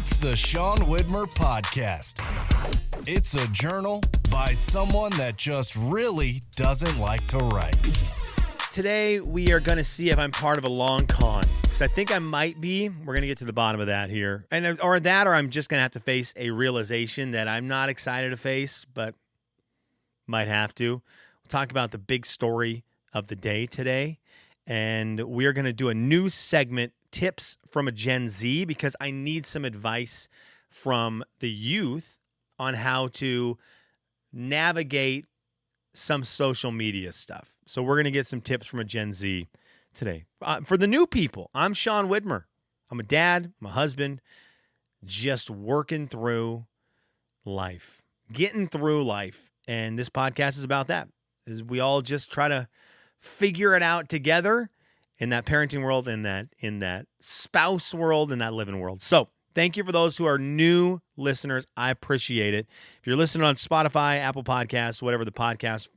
It's the Sean Widmer Podcast. It's a journal by someone that just really doesn't like to write. Today, we are going to see if I'm part of a long con, because I think I might be. We're going to get to the bottom of that here. Or I'm just going to have to face a realization that I'm not excited to face, but might have to. We'll talk about the big story of the day today, and we're going to do a new segment, Tips from a Gen Z, because I need some advice from the youth on how to navigate some social media stuff. So we're going to get some tips from a Gen Z today. For the new people, I'm Sean Widmer. I'm a dad, I'm a husband, just working through life, getting through life. And this podcast is about that. Is we all just try to figure it out together in that parenting world, in that spouse world, in that living world. So thank you for those who are new listeners. I appreciate it. If you're listening on Spotify, Apple Podcasts, whatever the podcast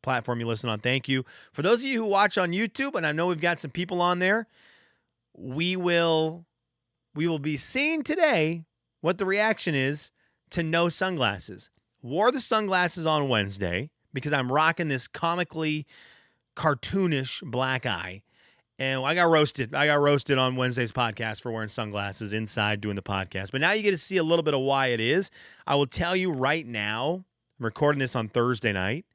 platform you listen on, thank you. For those of you who watch on YouTube, and I know we've got some people on there, we will be seeing today what the reaction is to no sunglasses. Wore the sunglasses on Wednesday because I'm rocking this comically cartoonish black eye. And I got roasted. I got roasted on Wednesday's podcast for wearing sunglasses inside doing the podcast. But now you get to see a little bit of why it is. I will tell you right now, I'm recording this on Thursday night,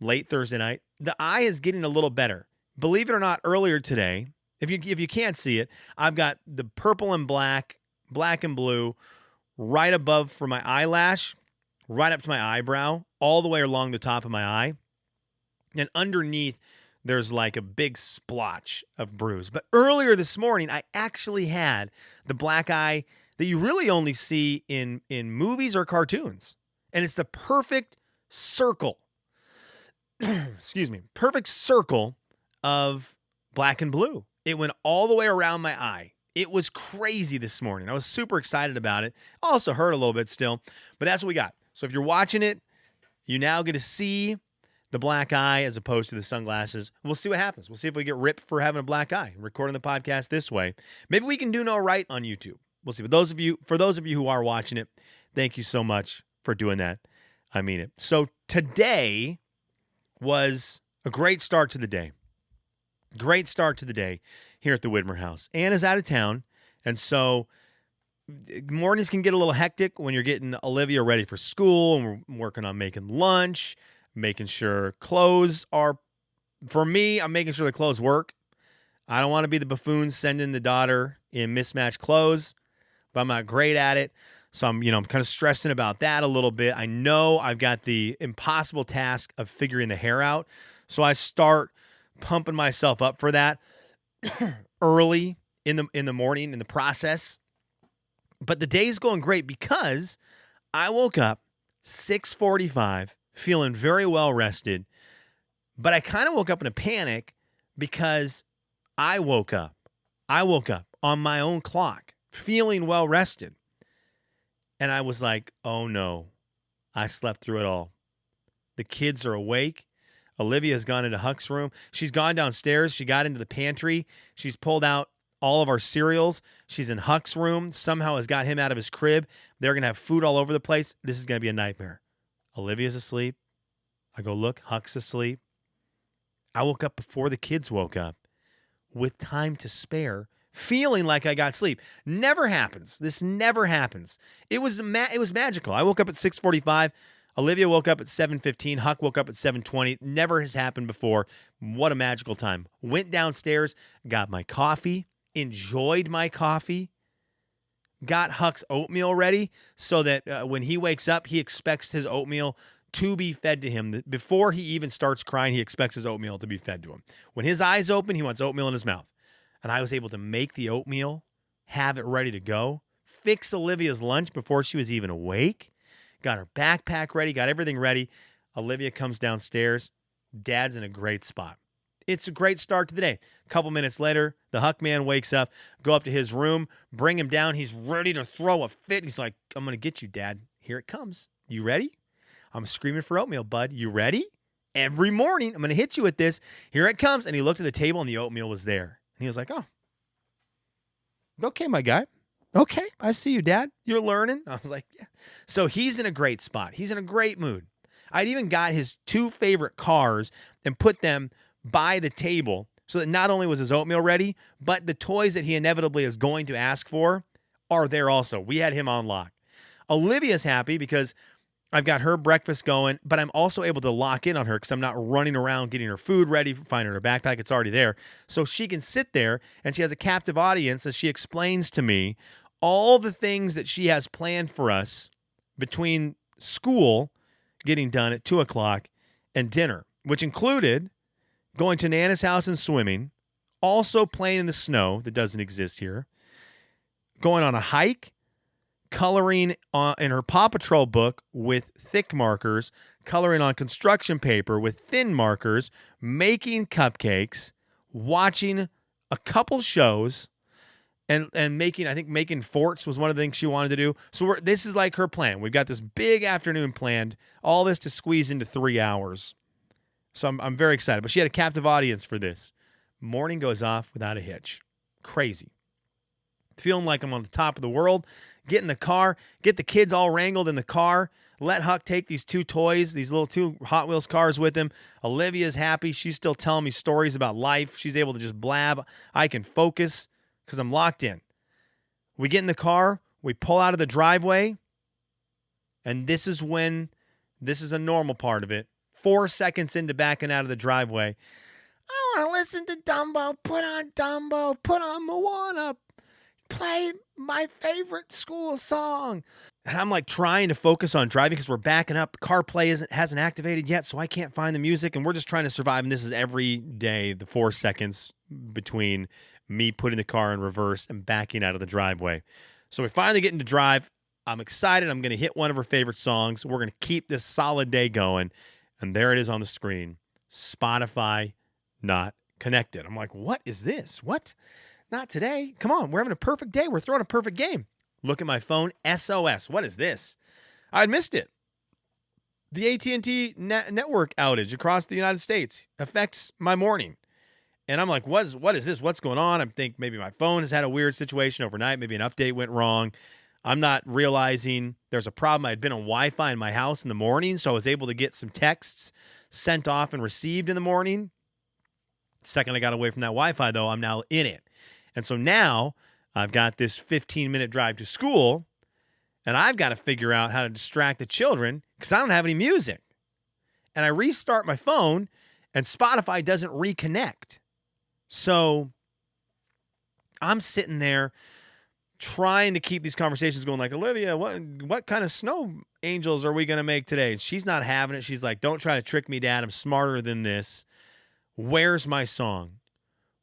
late Thursday night. The eye is getting a little better. Believe it or not, earlier today, if you can't see it, I've got the purple and black and blue right above for my eyelash, right up to my eyebrow, all the way along the top of my eye. And underneath, there's like a big splotch of bruise. But earlier this morning, I actually had the black eye that you really only see in movies or cartoons. And it's the perfect circle. Excuse me. Perfect circle of black and blue. It went all the way around my eye. It was crazy this morning. I was super excited about it. Also hurt a little bit still, but that's what we got. So if you're watching it, you now get to see the black eye as opposed to the sunglasses. We'll see what happens. We'll see if we get ripped for having a black eye, recording the podcast this way. Maybe we can do no right on YouTube. We'll see. But for those of you who are watching it, thank you so much for doing that. I mean it. So today was a great start to the day. Great start to the day here at the Widmer house. Anna's out of town, and so mornings can get a little hectic when you're getting Olivia ready for school, and we're working on making lunch, making sure clothes are, for me, I'm making sure the clothes work. I don't want to be the buffoon sending the daughter in mismatched clothes, but I'm not great at it. So I'm kind of stressing about that a little bit. I know I've got the impossible task of figuring the hair out. So I start pumping myself up for that early in the morning in the process. But the day's going great because I woke up 6:45, feeling very well rested, but I kind of woke up in a panic because I woke up on my own clock, feeling well rested. And I was like, oh no, I slept through it all. The kids are awake. Olivia's gone into Huck's room. She's gone downstairs. She got into the pantry. She's pulled out all of our cereals. She's in Huck's room. Somehow has got him out of his crib. They're going to have food all over the place. This is going to be a nightmare. Olivia's asleep. I go, look, Huck's asleep. I woke up before the kids woke up with time to spare, feeling like I got sleep. Never happens. This never happens. It was magical. I woke up at 6:45. Olivia woke up at 7:15. Huck woke up at 7:20. Never has happened before. What a magical time. Went downstairs, got my coffee, enjoyed my coffee, got Huck's oatmeal ready so that when he wakes up, he expects his oatmeal to be fed to him. Before he even starts crying, he expects his oatmeal to be fed to him. When his eyes open, he wants oatmeal in his mouth. And I was able to make the oatmeal, have it ready to go, fix Olivia's lunch before she was even awake, got her backpack ready, got everything ready. Olivia comes downstairs. Dad's in a great spot. It's a great start to the day. A couple minutes later, the Huck man wakes up, go up to his room, bring him down. He's ready to throw a fit. He's like, I'm going to get you, Dad. Here it comes. You ready? I'm screaming for oatmeal, bud. You ready? Every morning, I'm going to hit you with this. Here it comes. And he looked at the table and the oatmeal was there. And he was like, oh, okay, my guy. Okay, I see you, Dad. You're learning. I was like, yeah. So he's in a great spot. He's in a great mood. I'd even got his 2 favorite cars and put them by the table so that not only was his oatmeal ready, but the toys that he inevitably is going to ask for are there also. We had him on lock. Olivia's happy because I've got her breakfast going, but I'm also able to lock in on her because I'm not running around getting her food ready, finding her backpack. It's already there. So she can sit there and she has a captive audience as she explains to me all the things that she has planned for us between school getting done at 2 o'clock and dinner, which included going to Nana's house and swimming, also playing in the snow that doesn't exist here, going on a hike, coloring in her Paw Patrol book with thick markers, coloring on construction paper with thin markers, making cupcakes, watching a couple shows, and making forts was one of the things she wanted to do. So this is like her plan. We've got this big afternoon planned, all this to squeeze into 3 hours. So I'm very excited. But she had a captive audience for this. Morning goes off without a hitch. Crazy. Feeling like I'm on the top of the world. Get in the car. Get the kids all wrangled in the car. Let Huck take these 2 toys, these little 2 Hot Wheels cars with him. Olivia's happy. She's still telling me stories about life. She's able to just blab. I can focus because I'm locked in. We get in the car. We pull out of the driveway. And this is a normal part of it. 4 seconds into backing out of the driveway. I want to listen to Dumbo. Put on Moana. Play my favorite school song. And I'm like trying to focus on driving because we're backing up. CarPlay hasn't activated yet, so I can't find the music. And we're just trying to survive. And this is every day, the 4 seconds between me putting the car in reverse and backing out of the driveway. So we finally get into drive. I'm excited. I'm going to hit one of her favorite songs. We're going to keep this solid day going. And there it is on the screen. Spotify not connected. I'm like, what is this? What? Not today. Come on. We're having a perfect day. We're throwing a perfect game. Look at my phone. SOS. What is this? I'd missed it. The AT&T network outage across the United States affects my morning. And I'm like, what is this? What's going on? I think maybe my phone has had a weird situation overnight. Maybe an update went wrong. I'm not realizing there's a problem. I had been on Wi-Fi in my house in the morning, so I was able to get some texts sent off and received in the morning. Second I got away from that Wi-Fi, though, I'm now in it. And so now I've got this 15-minute drive to school, and I've got to figure out how to distract the children because I don't have any music. And I restart my phone, and Spotify doesn't reconnect. So I'm sitting there trying to keep these conversations going like, Olivia, what kind of snow angels are we going to make today? And she's not having it. She's like, don't try to trick me, Dad. I'm smarter than this. Where's my song?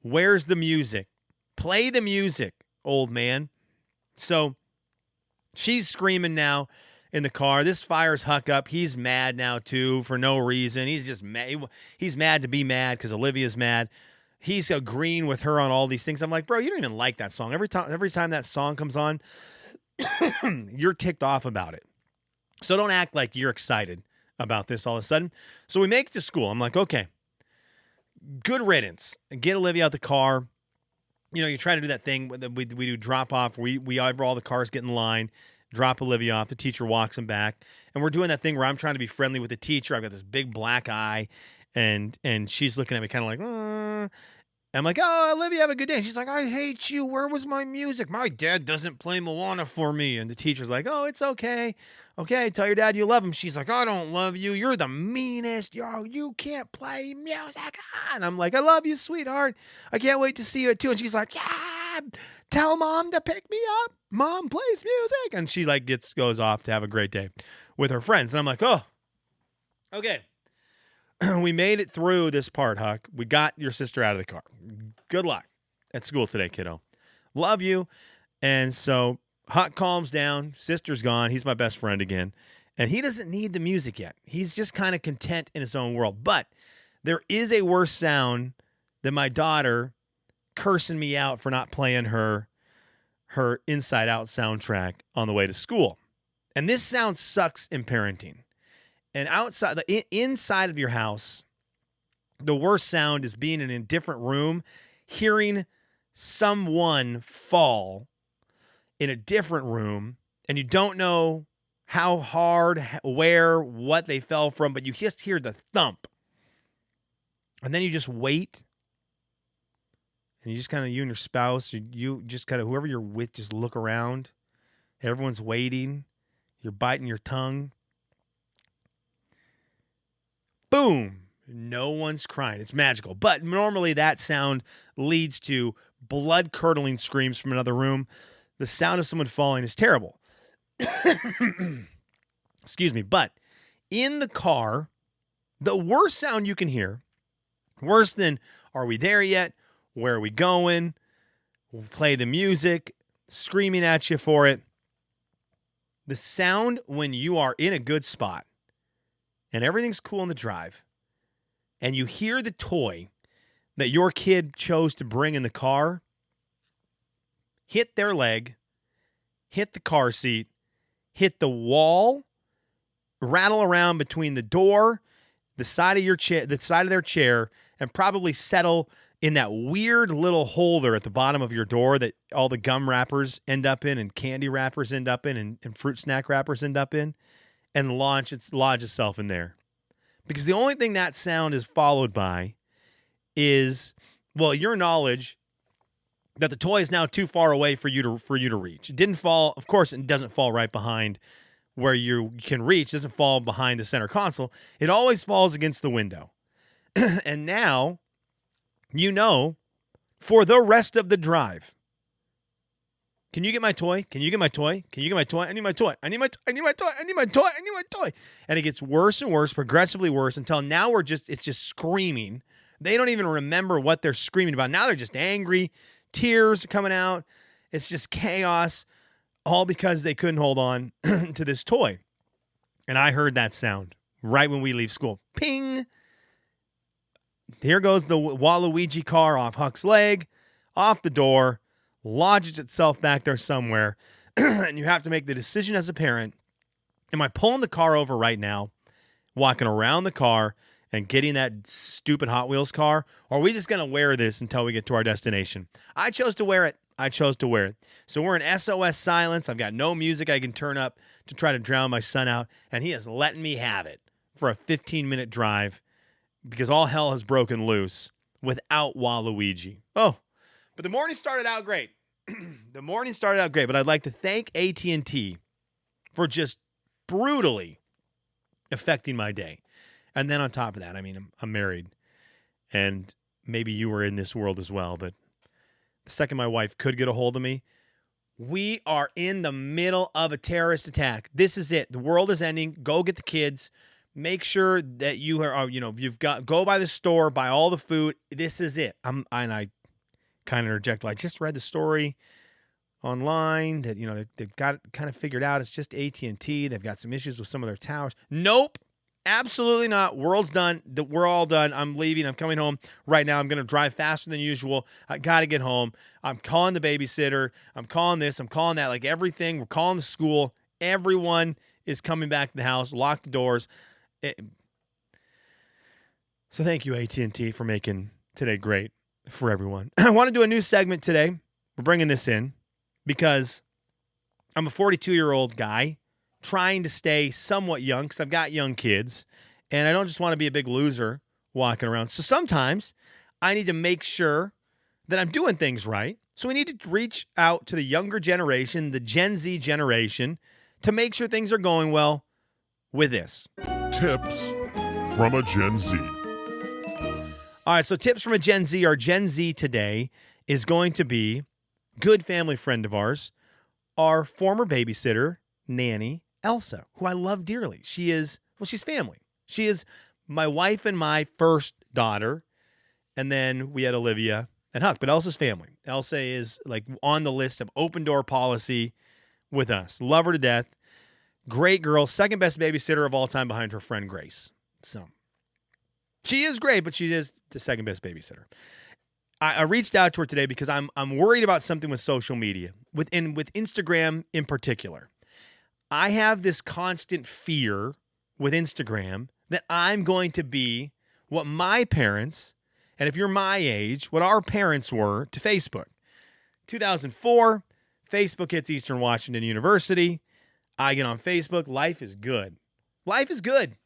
Where's the music? Play the music, old man. So she's screaming now in the car. This fires Huck up. He's mad now, too, for no reason. He's just mad. He's mad to be mad because Olivia's mad. He's agreeing with her on all these things. I'm like, bro, you don't even like that song. Every time that song comes on, you're ticked off about it. So don't act like you're excited about this all of a sudden. So we make it to school. I'm like, okay, good riddance. Get Olivia out the car. You know, you try to do that thing that we do drop off. We have all the cars get in line, drop Olivia off. The teacher walks them back. And we're doing that thing where I'm trying to be friendly with the teacher. I've got this big black eye. And she's looking at me kind of like, I'm like, oh, Olivia, have a good day. And she's like, I hate you. Where was my music? My dad doesn't play Moana for me. And the teacher's like, oh, it's okay. Okay, tell your dad you love him. She's like, I don't love you. You're the meanest. You can't play music. And I'm like, I love you, sweetheart. I can't wait to see you at 2. And she's like, yeah, tell Mom to pick me up. Mom plays music. And she like goes off to have a great day with her friends. And I'm like, oh, okay. We made it through this part, Huck. We got your sister out of the car. Good luck at school today, kiddo. Love you. And so Huck calms down. Sister's gone. He's my best friend again. And he doesn't need the music yet. He's just kind of content in his own world. But there is a worse sound than my daughter cursing me out for not playing her Inside Out soundtrack on the way to school. And this sound sucks in parenting. And inside of your house, the worst sound is being in a different room, hearing someone fall in a different room and you don't know how hard, where, what they fell from, but you just hear the thump. And then you just wait. And you just kind of, you and your spouse, you just kind of, whoever you're with, just look around. Everyone's waiting. You're biting your tongue. Boom. No one's crying. It's magical. But normally that sound leads to blood-curdling screams from another room. The sound of someone falling is terrible. Excuse me. But in the car, the worst sound you can hear, worse than, are we there yet? Where are we going? We'll play the music, screaming at you for it. The sound when you are in a good spot and everything's cool on the drive and you hear the toy that your kid chose to bring in the car hit their leg, hit the car seat, hit the wall, rattle around between the door, the side of your chair, the side of their chair, and probably settle in that weird little holder at the bottom of your door that all the gum wrappers end up in and candy wrappers end up in and fruit snack wrappers end up in, and lodge itself in there. Because the only thing that sound is followed by is, well, your knowledge that the toy is now too far away for you to reach. It didn't fall, of course, it doesn't fall right behind where you can reach. It doesn't fall behind the center console. It always falls against the window. And now, you know, for the rest of the drive, can you get my toy? Can you get my toy? Can you get my toy? I need my toy. I need my toy. I need my toy. I need my toy. I need my toy. And it gets worse and worse, progressively worse, until now it's just screaming. They don't even remember what they're screaming about. Now they're just angry. Tears are coming out. It's just chaos, all because they couldn't hold on to this toy. And I heard that sound right when we leave school. Ping! Here goes the Waluigi car off Huck's leg, off the door, lodges itself back there somewhere, and you have to make the decision as a parent, am I pulling the car over right now, walking around the car, and getting that stupid Hot Wheels car, or are we just going to wear this until we get to our destination? I chose to wear it. So we're in SOS silence. I've got no music I can turn up to try to drown my son out, and he is letting me have it for a 15-minute drive, because all hell has broken loose without Waluigi. Oh, but the morning started out great. But I'd like to thank AT&T for just brutally affecting my day. And then on top of that, I mean, I'm married, and maybe you were in this world as well, but the second my wife could get a hold of me, we are in the middle of a terrorist attack. This is it. The world is ending. Go get the kids. Make sure that you are, go by the store, buy all the food. This is it. And I kind of interject. Well, I just read the story online that, they've got it kind of figured out. It's just AT&T. They've got some issues with some of their towers. Nope. Absolutely not. World's done. We're all done. I'm leaving. I'm coming home right now. I'm going to drive faster than usual. I got to get home. I'm calling the babysitter. I'm calling this. I'm calling that. Like everything. We're calling the school. Everyone is coming back to the house. Lock the doors. So thank you, AT&T, for making today great for everyone. I want to do a new segment today. We're bringing this in because I'm a 42-year-old guy trying to stay somewhat young because I've got young kids, and I don't just want to be a big loser walking around. So sometimes I need to make sure that I'm doing things right. So we need to reach out to the younger generation, the Gen Z generation, to make sure things are going well with this. Tips from a Gen Z. All right, so tips from a Gen Z. Our Gen Z today is going to be good family friend of ours, our former babysitter, nanny, Elsa, who I love dearly. She's family. She is my wife and my first daughter, and then we had Olivia and Huck, but Elsa's family. Elsa is like on the list of open door policy with us. Love her to death. Great girl, second best babysitter of all time behind her friend Grace. So she is great, but she is the second best babysitter. I reached out to her today because I'm worried about something with social media, with Instagram in particular. I have this constant fear with Instagram that I'm going to be what my parents, and if you're my age, what our parents were to Facebook. 2004, Facebook hits Eastern Washington University. I get on Facebook. Life is good. Life is good.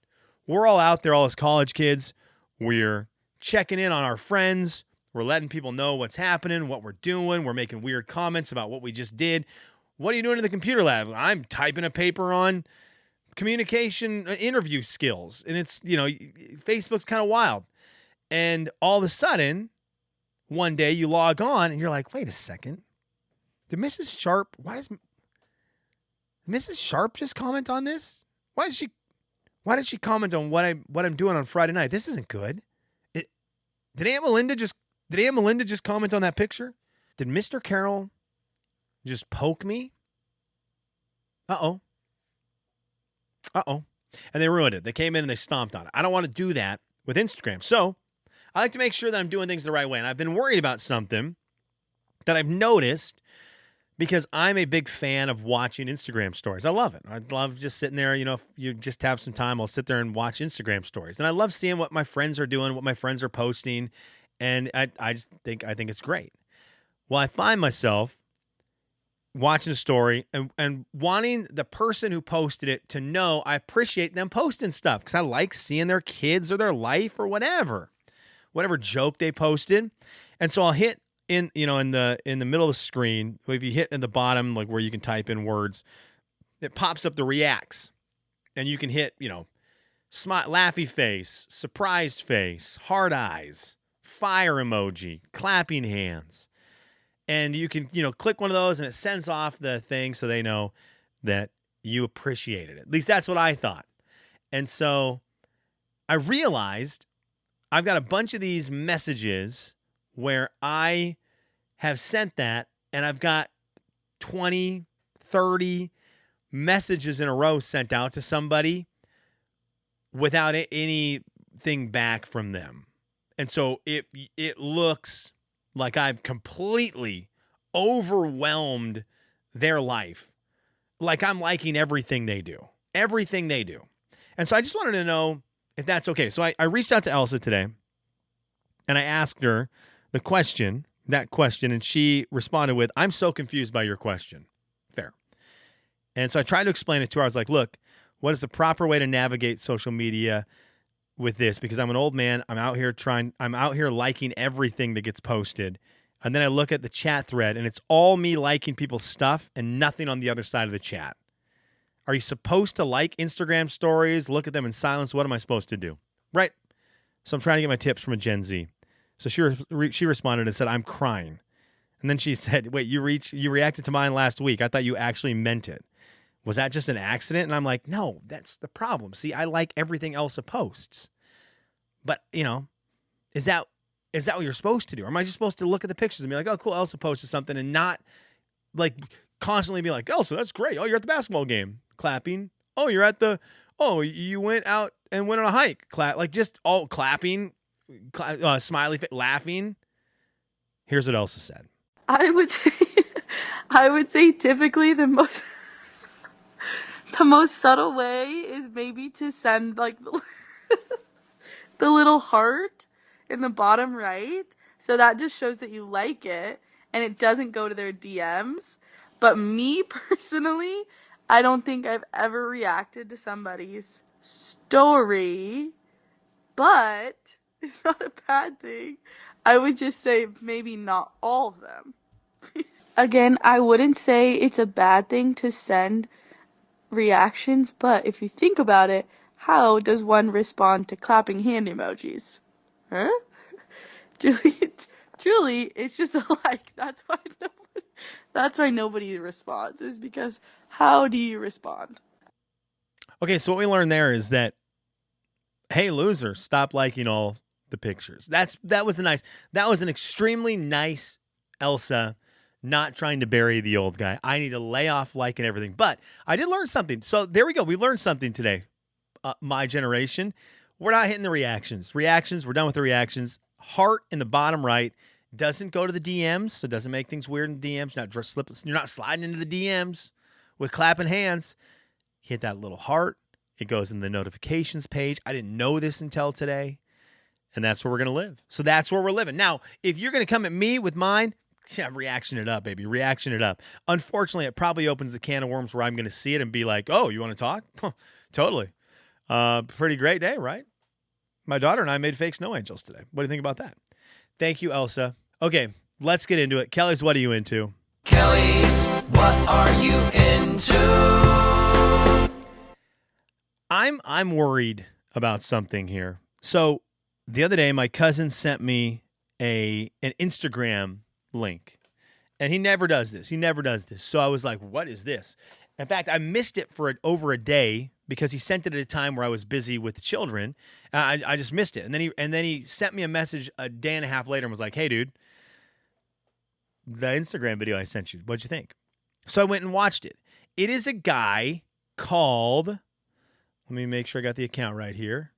We're all out there, all as college kids. We're checking in on our friends. We're letting people know what's happening, what we're doing. We're making weird comments about what we just did. What are you doing in the computer lab? I'm typing a paper on communication interview skills. And it's, Facebook's kind of wild. And all of a sudden, one day you log on and you're like, wait a second. Did Mrs. Sharp, did Mrs. Sharp just comment on this? Why did she comment on what I'm doing on Friday night? This isn't good. Did Aunt Melinda just comment on that picture? Did Mr. Carroll just poke me? Uh-oh. And they ruined it. They came in and they stomped on it. I don't want to do that with Instagram. So I like to make sure that I'm doing things the right way. And I've been worried about something that I've noticed because I'm a big fan of watching Instagram stories. I love it. I love just sitting there. If you just have some time, I'll sit there and watch Instagram stories. And I love seeing what my friends are doing, what my friends are posting. And I think it's great. Well, I find myself watching a story and wanting the person who posted it to know I appreciate them posting stuff because I like seeing their kids or their life or whatever joke they posted. And so I'll hit in the middle of the screen. If you hit in the bottom, like where you can type in words, it pops up the reacts, and you can hit smile, laughy face, surprised face, hard eyes, fire emoji, clapping hands. And you can, click one of those and it sends off the thing so they know that you appreciated it. At least that's what I thought. And so I realized I've got a bunch of these messages where I have sent that and I've got 20, 30 messages in a row sent out to somebody without anything back from them. And so it looks like I've completely overwhelmed their life. Like I'm liking everything they do. Everything they do. And so I just wanted to know if that's okay. So I reached out to Elsa today, and I asked her that question, and she responded with, I'm so confused by your question. Fair. And so I tried to explain it to her. I was like, look, what is the proper way to navigate social media with this? Because I'm an old man. I'm out here liking everything that gets posted. And then I look at the chat thread and it's all me liking people's stuff and nothing on the other side of the chat. Are you supposed to like Instagram stories, look at them in silence? What am I supposed to do? Right. So I'm trying to get my tips from a Gen Z. So she responded and said, I'm crying. And then she said, wait, you reacted to mine last week. I thought you actually meant it. Was that just an accident? And I'm like, no, that's the problem. See, I like everything Elsa posts. But, is that what you're supposed to do? Or am I just supposed to look at the pictures and be like, oh, cool, Elsa posted something, and not like constantly be like, Elsa, that's great. Oh, you're at the basketball game. Clapping. Oh, you went out and went on a hike. Just all clapping, smiley face, laughing. Here's what Elsa said. I would say typically the most subtle way is maybe to send like the little heart in the bottom right. So that just shows that you like it and it doesn't go to their DMs. But me personally, I don't think I've ever reacted to somebody's story, but it's not a bad thing. I would just say maybe not all of them. Again, I wouldn't say it's a bad thing to send reactions, but if you think about it, how does one respond to clapping hand emojis? Huh? Truly, it's just a like. That's why nobody responds, is because how do you respond? Okay, so what we learned there is that, hey, loser, stop liking all the pictures. That was an extremely nice Elsa, not trying to bury the old guy. I need to lay off liking everything. But I did learn something. So there we go. We learned something today. My generation. We're not hitting the reactions. We're done with the reactions. Heart in the bottom right doesn't go to the DMs, so it doesn't make things weird in DMs. You're not sliding into the DMs with clapping hands. Hit that little heart. It goes in the notifications page. I didn't know this until today. And that's where we're going to live. So that's where we're living. Now, if you're going to come at me with mine, Yeah, reaction it up, baby. Reaction it up. Unfortunately, it probably opens a can of worms where I'm going to see it and be like, oh, you want to talk? Totally. Pretty great day, right? My daughter and I made fake snow angels today. What do you think about that? Thank you, Elsa. Okay, let's get into it. Kelly's, what are you into? Kelly's, what are you into? I'm worried about something here. So the other day, my cousin sent me an Instagram link, and he never does this. So I was like, what is this? In fact, I missed it for over a day because he sent it at a time where I was busy with the children. I just missed it. And then he sent me a message a day and a half later and was like, hey, dude, the Instagram video I sent you, what'd you think? So I went and watched it. It is a guy called, let me make sure I got the account right here.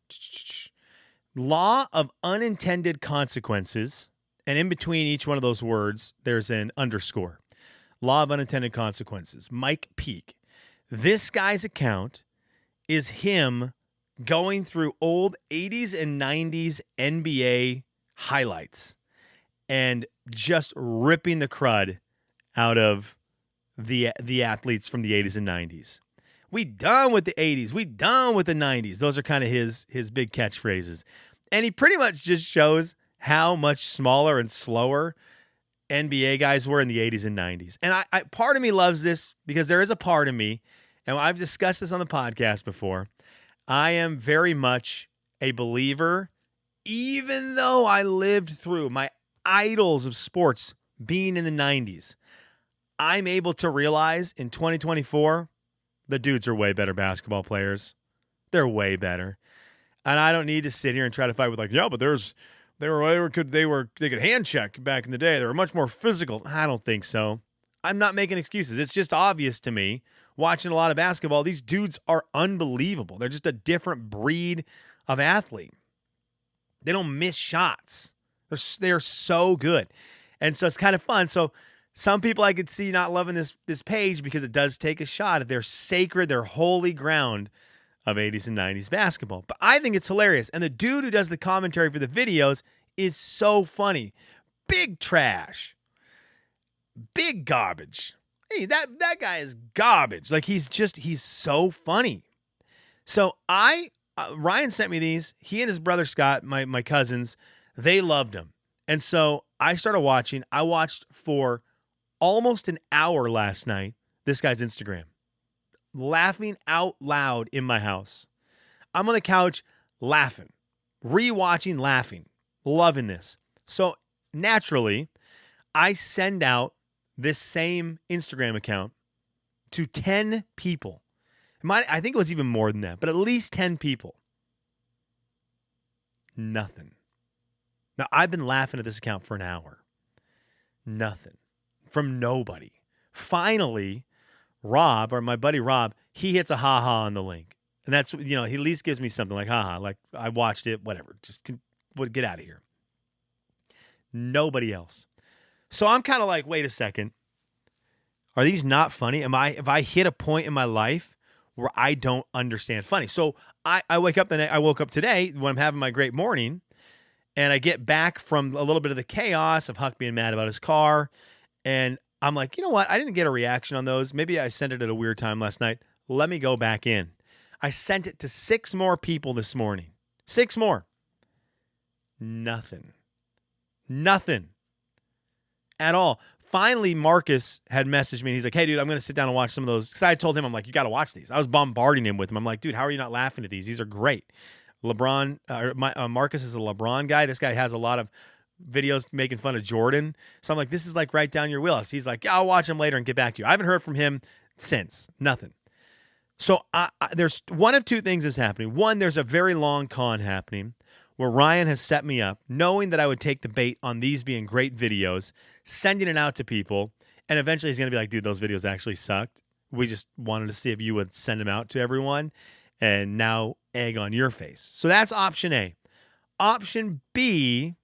Law of Unintended Consequences. And in between each one of those words, there's an underscore. Law of Unintended Consequences. Mike Peake. This guy's account is him going through old 80s and 90s NBA highlights and just ripping the crud out of the athletes from the 80s and 90s. We done with the 80s. We done with the 90s. Those are kind of his big catchphrases. And he pretty much just shows how much smaller and slower NBA guys were in the 80s and 90s. And I part of me loves this because there is a part of me, and I've discussed this on the podcast before, I am very much a believer, even though I lived through my idols of sports being in the 90s. I'm able to realize in 2024, the dudes are way better basketball players. They're way better. And I don't need to sit here and try to fight with like, yeah, but they could hand check back in the day. They were much more physical. I don't think so. I'm not making excuses. It's just obvious to me watching a lot of basketball. These dudes are unbelievable. They're just a different breed of athlete. They don't miss shots. They're so good. And so it's kind of fun. So some people I could see not loving this page because it does take a shot at their sacred, their holy ground of 80s and 90s basketball. But I think it's hilarious. And the dude who does the commentary for the videos is so funny. Big trash. Big garbage. Hey, that guy is garbage. Like he's so funny. So Ryan sent me these. He and his brother Scott, my cousins, they loved him. And so I started watching. I watched for almost an hour last night this guy's Instagram. Laughing out loud in my house. I'm on the couch laughing, rewatching, laughing, loving this. So naturally, I send out this same Instagram account to 10 people. I think it was even more than that, but at least 10 people. Nothing. Now, I've been laughing at this account for an hour. Nothing. From nobody. Finally, Rob, or my buddy Rob, he hits a ha-ha on the link. And that's, he at least gives me something like, ha-ha, like I watched it, whatever. Just get out of here. Nobody else. So I'm kind of like, wait a second. Are these not funny? Have I hit a point in my life where I don't understand funny? So I woke up today when I'm having my great morning, and I get back from a little bit of the chaos of Huck being mad about his car, and I'm like, you know what? I didn't get a reaction on those. Maybe I sent it at a weird time last night. Let me go back in. I sent it to 6 more people this morning. 6 more. Nothing. Nothing. At all. Finally, Marcus had messaged me, and he's like, hey, dude, I'm going to sit down and watch some of those. Because I told him, I'm like, you got to watch these. I was bombarding him with them. I'm like, dude, how are you not laughing at these? These are great. Marcus is a LeBron guy. This guy has a lot of videos making fun of Jordan. So I'm like, this is like right down your wheelhouse. He's like, yeah, I'll watch him later and get back to you. I haven't heard from him since. Nothing. So there's one of two things is happening. One, there's a very long con happening where Ryan has set me up, knowing that I would take the bait on these being great videos, sending it out to people, and eventually he's going to be like, dude, those videos actually sucked. We just wanted to see if you would send them out to everyone, and now egg on your face. So that's option A. Option B,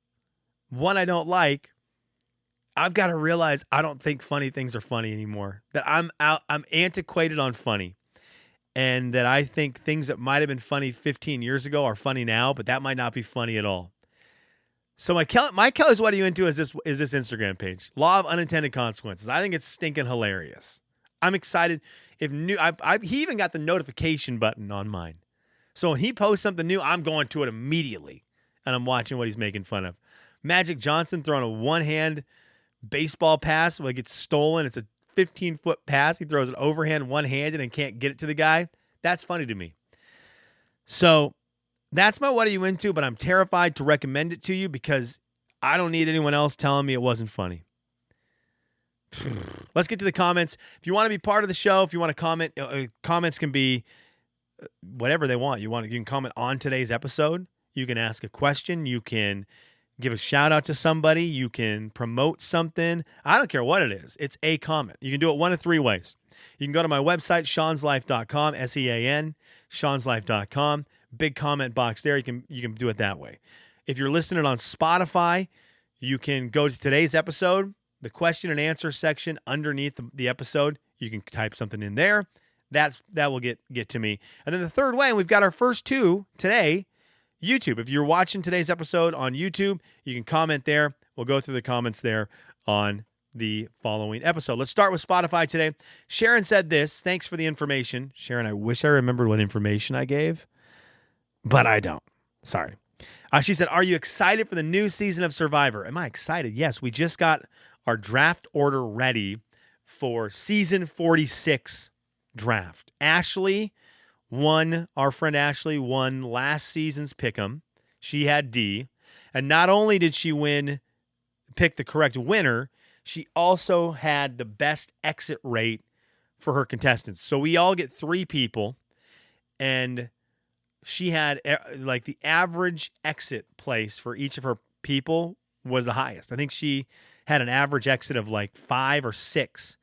one I don't like, I've got to realize I don't think funny things are funny anymore. That I'm antiquated on funny. And that I think things that might have been funny 15 years ago are funny now, but that might not be funny at all. So my Kelly's What Are You Into is this Instagram page. Law of Unintended Consequences. I think it's stinking hilarious. I'm excited. He even got the notification button on mine. So when he posts something new, I'm going to it immediately. And I'm watching what he's making fun of. Magic Johnson throwing a one-hand baseball pass when it gets stolen. It's a 15-foot pass. He throws it overhand one-handed and can't get it to the guy. That's funny to me. So that's my What Are You Into, but I'm terrified to recommend it to you because I don't need anyone else telling me it wasn't funny. Let's get to the comments. If you want to be part of the show, if you want to comment, comments can be whatever they want. You can comment on today's episode. You can ask a question. You can give a shout out to somebody. You can promote something. I don't care what it is. It's a comment. You can do it one of three ways. You can go to my website, seanslife.com, SEAN, seanslife.com. Big comment box there. You can do it that way. If you're listening on Spotify, you can go to today's episode, the question and answer section underneath the episode. You can type something in there. That will get to me. And then the third way, and we've got our first two today, YouTube. If you're watching today's episode on YouTube, you can comment there. We'll go through the comments there on the following episode. Let's start with Spotify today. Sharon said this. Thanks for the information. Sharon, I wish I remembered what information I gave, but I don't. Sorry. She said, are you excited for the new season of Survivor? Am I excited? Yes. We just got our draft order ready for season 46 draft. Our friend Ashley won last season's Pick'em. She had D. And not only did she pick the correct winner, she also had the best exit rate for her contestants. So we all get 3 people, and she had like the average exit place for each of her people was the highest. I think she had an average exit of like 5 or 6,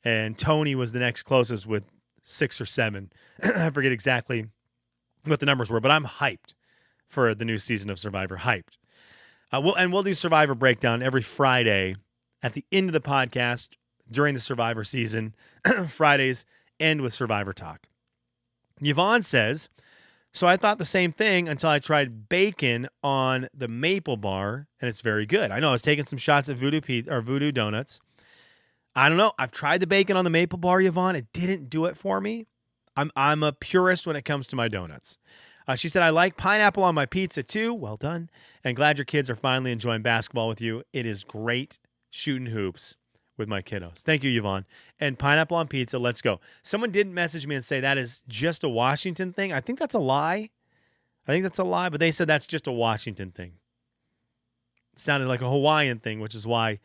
and Tony was the next closest with 6 or 7. I forget exactly what the numbers were, but I'm hyped for the new season of Survivor. Hyped. We'll do Survivor Breakdown every Friday at the end of the podcast during the Survivor season. Fridays end with Survivor Talk. Yvonne says, so I thought the same thing until I tried bacon on the maple bar, and it's very good. I know I was taking some shots at Voodoo Donuts. I don't know. I've tried the bacon on the maple bar, Yvonne. It didn't do it for me. I'm a purist when it comes to my donuts. She said, I like pineapple on my pizza too. Well done. And glad your kids are finally enjoying basketball with you. It is great shooting hoops with my kiddos. Thank you, Yvonne. And pineapple on pizza, let's go. Someone did message me and say that is just a Washington thing. I think that's a lie. But they said that's just a Washington thing. It sounded like a Hawaiian thing, which is why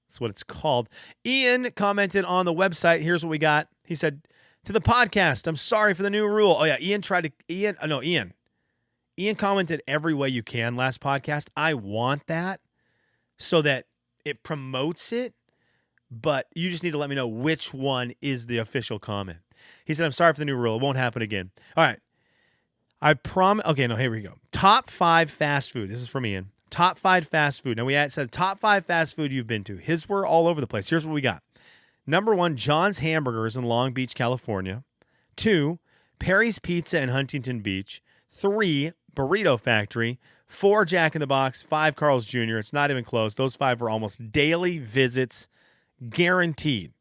that's what it's called. Ian commented on the website. Here's what we got. He said, to the podcast, I'm sorry for the new rule. Oh, yeah. Ian commented every way you can last podcast. I want that so that it promotes it, but you just need to let me know which one is the official comment. He said, I'm sorry for the new rule. It won't happen again. All right. I promise. Okay, no, here we go. Top 5 fast food. This is from Ian. Top 5 fast food. Now, we said top 5 fast food you've been to. His were all over the place. Here's what we got. Number 1, John's Hamburgers in Long Beach, California. 2, Perry's Pizza in Huntington Beach. 3, Burrito Factory. 4, Jack in the Box. 5, Carl's Jr. It's not even close. Those 5 were almost daily visits, guaranteed.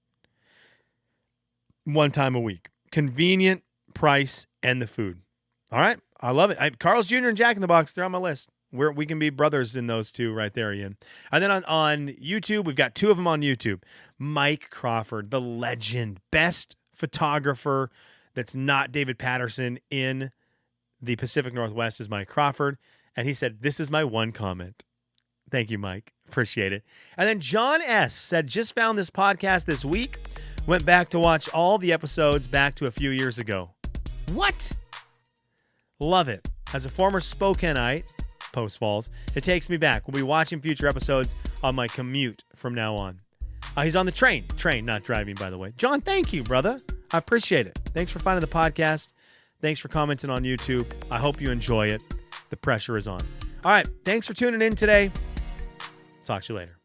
1 time a week. Convenient, price, and the food. All right. I love it. Carl's Jr. and Jack in the Box, they're on my list. We can be brothers in those 2 right there, Ian. And then on YouTube, we've got 2 of them on YouTube. Mike Crawford, the legend, best photographer that's not David Patterson in the Pacific Northwest is Mike Crawford. And he said, this is my 1 comment. Thank you, Mike. Appreciate it. And then John S. said, just found this podcast this week. Went back to watch all the episodes back to a few years ago. What? Love it. As a former Spokaneite, Post Falls, it takes me back. We'll be watching future episodes on my commute from now on. He's on the train. Train, not driving, by the way. John, thank you, brother. I appreciate it. Thanks for finding the podcast. Thanks for commenting on YouTube. I hope you enjoy it. The pressure is on. All right. Thanks for tuning in today. Talk to you later.